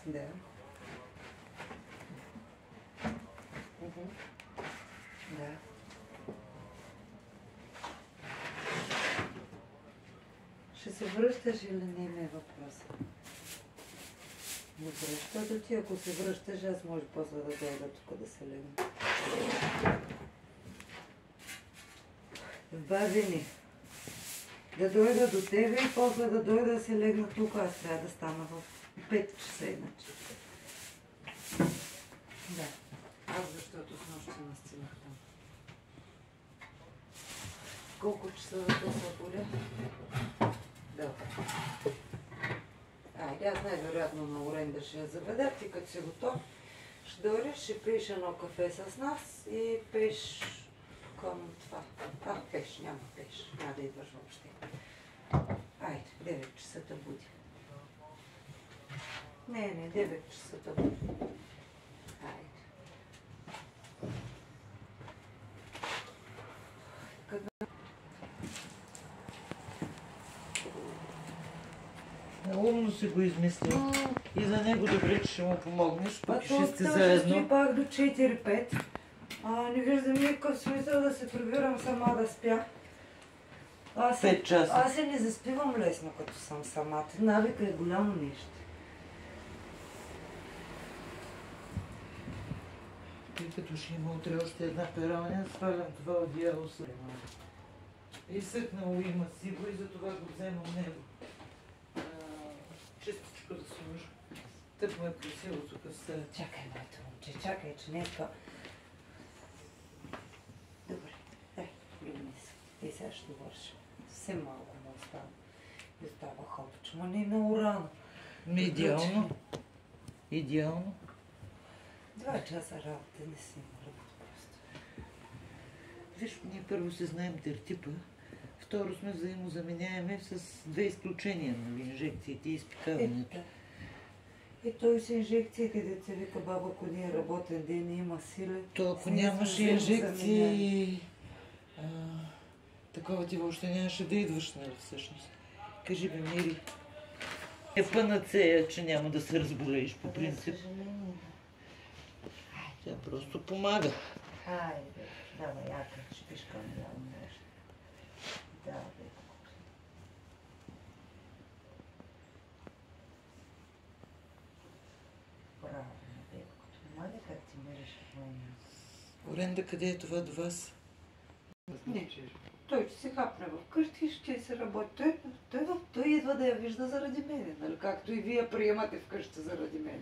Да. Мгм. Да. Ще се връщаш или не ми е въпрос? Добре, защото ти ако се връщаш, аз може после да дойда тук да се легна. Бабини, да дойда до тебе и после да дойда да се легна тук, аз трябва да стана в 5 часа иначе. Да, аз защото с нощи настинах там. Колко часа да се събудя? Добре. Айде, аз най-вероятно на Оренда ще я заведа, ти като си готов, ще дойдеш, ще пиеш едно кафе с нас и пееш към това. Пеш, няма пеш, няма да идваш въобще. Айде, 9 часа да буди. Не, 9 часа да буди. Айде. Умно си го измислил. И за него добре, че ще му помогнеш, пък ще сте Ще заедно. стои пак до 4-5. Не виждам никакъв смисъл да се прибирам сама да спя. 5 часа. Аз се не заспивам лесно, като съм самата. Навика е голямо нещо. Тъй като ще има утре още една пералня, свалям това одеяло с и съкнало има сиво и затова го вземам него. Чистичко да сложа. Тък ме просило тук в стая. Чакай, моето момче, чакай, че не е това. Добре, дай, люни се. И сега ще върша. Съвсем малко му остава. И остава хопче. Ма не е много рано. Идеално. Идеално. 2 часа работа не си има работа просто. Виж, ние първо се знаем тертипа. Второ сме взаимозаменяеми с 2 изключения, нали, инжекциите и изпикаването. И той с инжекциите, деца вика баба, ако не е работен ден, не има сила. То ако нямаше инжекции, такова ти въобще нямаше да идваш, нали, всъщност. Кажи бе, Мири, е панацея, че няма да се разболееш по принцип. Тя просто помага. Хайде, давай, яка, шпишка ми дам нещо. Давай. Браво, бебкото. Моля, как ти мириш в моя? Оренда, къде е това до вас? Не, той ще се хапне вкъщи и ще се работи. Той идва да я вижда заради мене, нали? Както и вие приемате вкъщи заради мене.